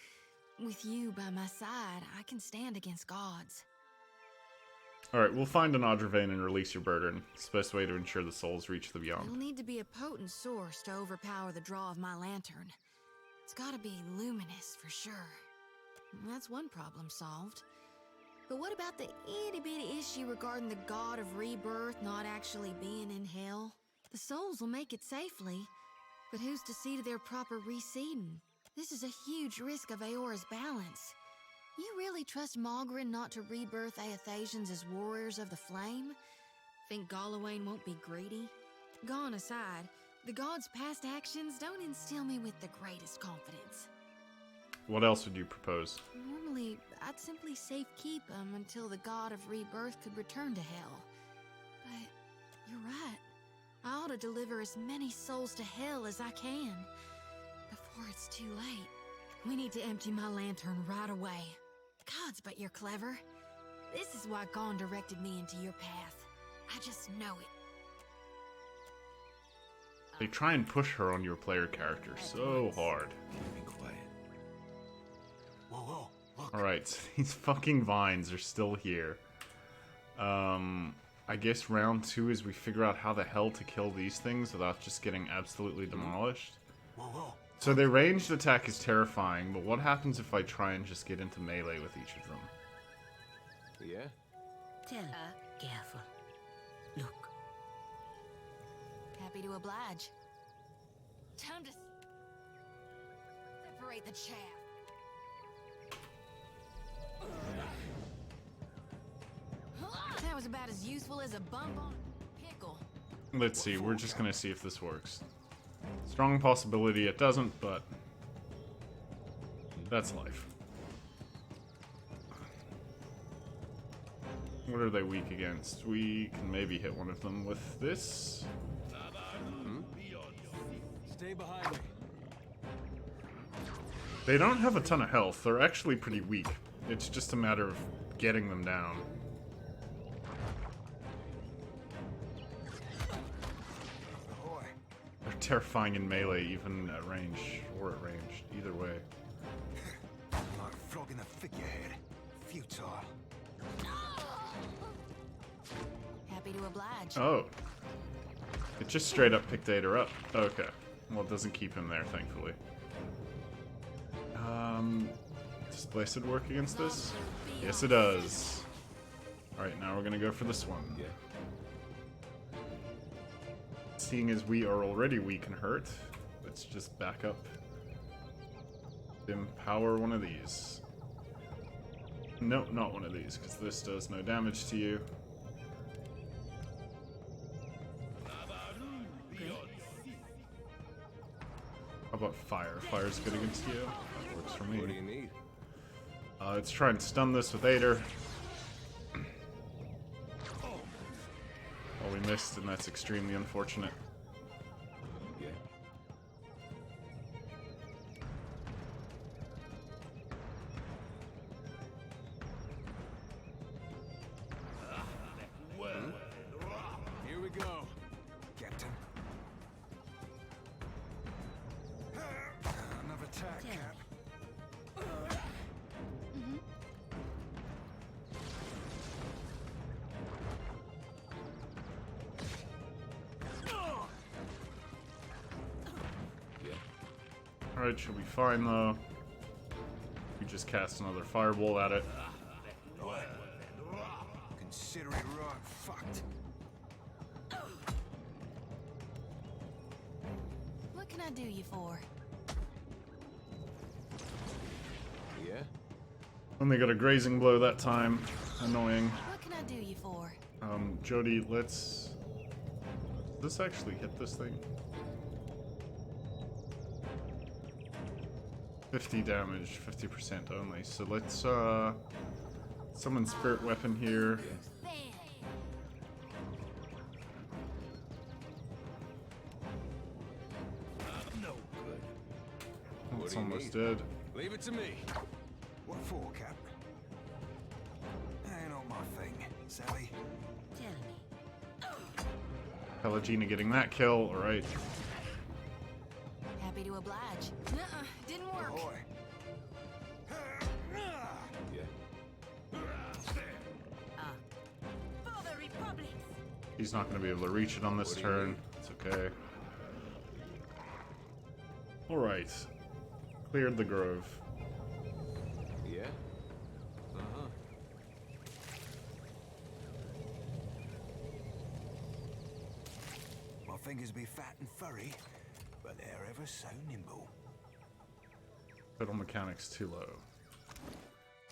with you by my side, I can stand against gods. Alright, we'll find an Audra and release your burden. It's the best way to ensure the souls reach the It'll beyond. need to be a potent source to overpower the draw of my lantern. It's gotta be luminous, for sure. That's one problem solved. But what about the itty-bitty issue regarding the god of rebirth not actually being in hell? The souls will make it safely, but who's to see to their proper reseeding? This is a huge risk of Aora's balance. You really trust Malgrin not to rebirth Aethasians as warriors of the flame? Think Galawain won't be greedy? Gone aside, the god's past actions don't instill me with the greatest confidence. What else would you propose? Normally, I'd simply safekeep him until the god of rebirth could return to hell. But you're right. I ought to deliver as many souls to hell as I can before it's too late. We need to empty my lantern right away. Gods, but you're clever. This is why Gon directed me into your path. I just know it. They try and push her on your player character so hard. Be quiet. Whoa, whoa, look. Alright, these fucking vines are still here. I guess round 2 is we figure out how the hell to kill these things without just getting absolutely demolished. Whoa, whoa. So their ranged attack is terrifying, but what happens if I try and just get into melee with each of them? Yeah? Tell her. Careful. Look. Happy to oblige. Time to separate the chaff. That was about as useful as a bump on a pickle. Let's see, we're just gonna see if this works. Strong possibility it doesn't, but that's life. What are they weak against? We can maybe hit one of them with this. Stay behind me. They don't have a ton of health. They're actually pretty weak. It's just a matter of getting them down. Ahoy. They're terrifying in melee, even at range, or at range. Either way. Like flogging a figurehead. Futile. Happy to oblige. Oh. It just straight up picked Ader up. Okay. Well, it doesn't keep him there, thankfully. Does Blessed work against this? Yes, it does. Alright, now we're gonna go for this one. Yeah. Seeing as we are already weak and hurt, let's just back up. Empower one of these. No, not one of these, because this does no damage to you. How about fire? Fire's good against you. That works for What do you me. need? Let's try and stun this with Ader. Oh, we missed, and that's extremely unfortunate. Yeah. Here we go. Captain. Another attack, Cap. Yeah. Alright, should be fine though. We just cast another fireball at it. Consider it right fucked. What can I do you for? Yeah? Only got a grazing blow that time. Annoying. What can I do you for? Jody, let's... Does this actually hit this thing? 50 damage, 50% only. So let's, summon Spirit Weapon here. What It's do you almost need? dead. Leave it to me. What for, Cap? Ain't not my thing, Sally. Tell me. Pelagina getting that kill. All right. Happy to oblige. Nuh-uh, didn't work. Ahoy. For the Republic. He's not going to be able to reach it on this turn. It's okay. All right. Cleared the grove. Yeah? Uh-huh. My fingers be fat and furry, but they're ever so nimble. Fiddle mechanics too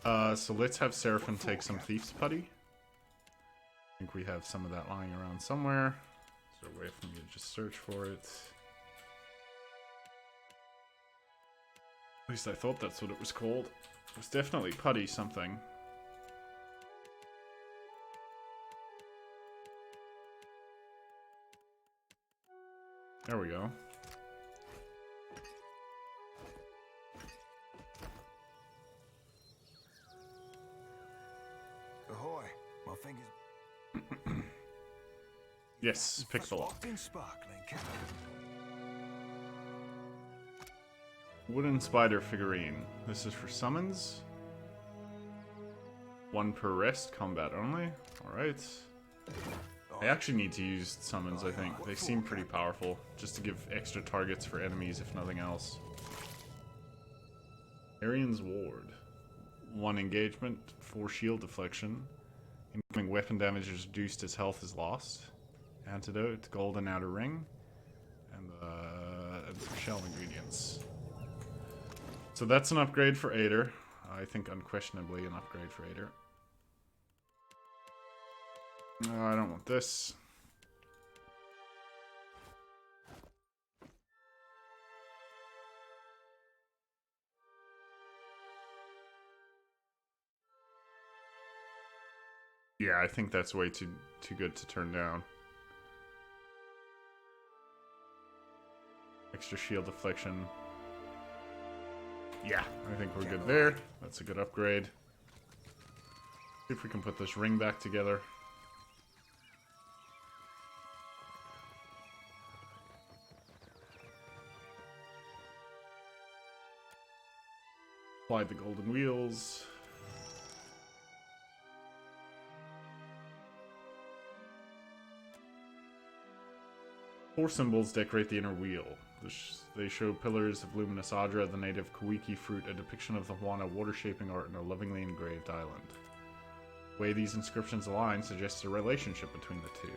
low. So let's have Seraphim take some Thief's Putty. I think we have some of that lying around somewhere. Is there a way for me to just search for it? At least I thought that's what it was called. It was definitely Putty something. There we go. Ahoy. My fingers Yes, pixel. locked in sparkling, Cap. Wooden spider figurine. This is for summons. One per rest, combat only. Alright. I actually need to use summons, I think. They seem pretty powerful, just to give extra targets for enemies, if nothing else. Arian's Ward. 1 engagement, 4 shield deflection. Incoming weapon damage is reduced as health is lost. Antidote, golden outer ring. And some shell ingredients. So that's an upgrade for Ader. I think unquestionably an upgrade for Ader. No, I don't want this. Yeah, I think that's way too good to turn down. Extra shield deflection. Yeah, I think we're good there. That's a good upgrade. See if we can put this ring back together. Apply the golden wheels. Four symbols decorate the inner wheel. They show pillars of luminous Adra, the native Kawiki fruit, a depiction of the Juana water-shaping art, and a lovingly engraved island. The way these inscriptions align suggests a relationship between the two.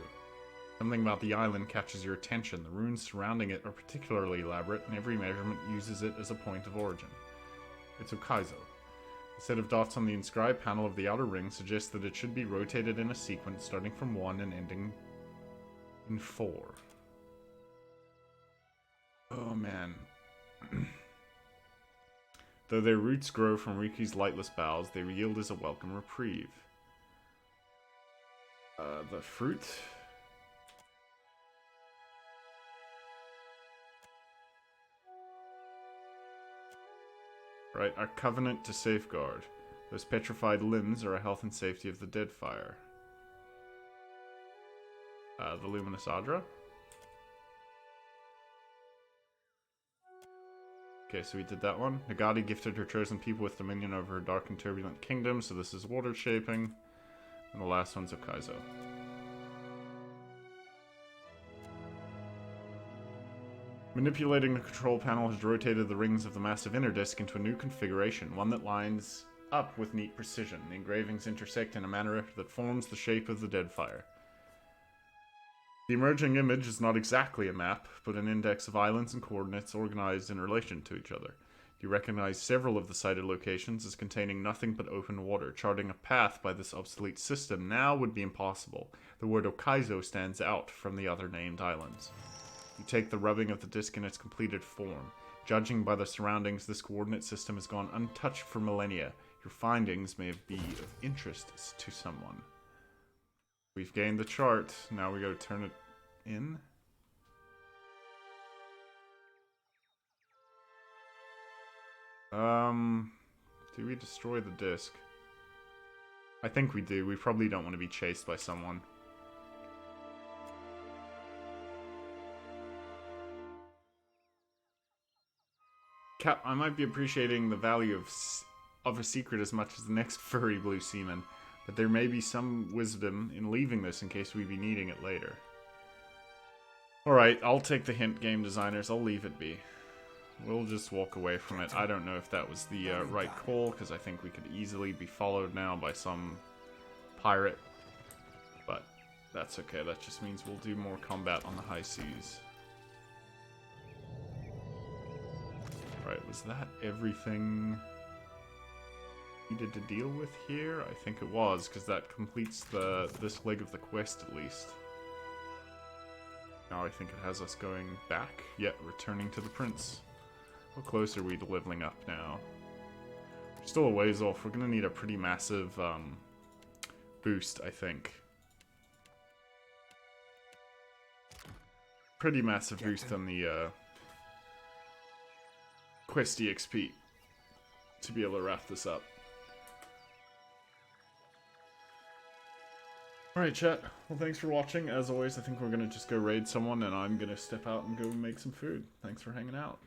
Something about the island catches your attention. The runes surrounding it are particularly elaborate, and every measurement uses it as a point of origin. It's Okaizo. The set of dots on the inscribed panel of the outer ring suggests that it should be rotated in a sequence starting from 1 and ending in 4. Oh man. Though their roots grow from Riki's lightless boughs, they yield as a welcome reprieve. The fruit? Right, a covenant to safeguard. Those petrified limbs are a health and safety of the Deadfire. The Luminous Adra? Okay, so we did that one. Nagati gifted her chosen people with dominion over her dark and turbulent kingdom, so this is water shaping. And the last one's Okaizo. Manipulating the control panel has rotated the rings of the massive inner disk into a new configuration, one that lines up with neat precision. The engravings intersect in a manner that forms the shape of the Deadfire. The emerging image is not exactly a map, but an index of islands and coordinates organized in relation to each other. You recognize several of the cited locations as containing nothing but open water. Charting a path by this obsolete system now would be impossible. The word Okaizo stands out from the other named islands. You take the rubbing of the disk in its completed form. Judging by the surroundings, this coordinate system has gone untouched for millennia. Your findings may be of interest to someone. We've gained the chart. Now we gotta turn it in. Do we destroy the disc? I think we do. We probably don't want to be chased by someone. Cap, I might be appreciating the value of a secret as much as the next furry blue seaman, but there may be some wisdom in leaving this in case we be needing it later. Alright, I'll take the hint, game designers. I'll leave it be. We'll just walk away from it. I don't know if that was the right call, because I think we could easily be followed now by some pirate. But that's okay. That just means we'll do more combat on the high seas. Alright, was that everything needed to deal with here? I think it was, because that completes this leg of the quest at least. Now I think it has us going back, yet returning to the prince. How close are we to leveling up now? We're still a ways off. We're going to need a pretty massive boost, I think. Pretty massive boost on the Quest EXP to be able to wrap this up. Alright, chat. Well, thanks for watching. As always, I think we're going to just go raid someone, and I'm going to step out and go make some food. Thanks for hanging out.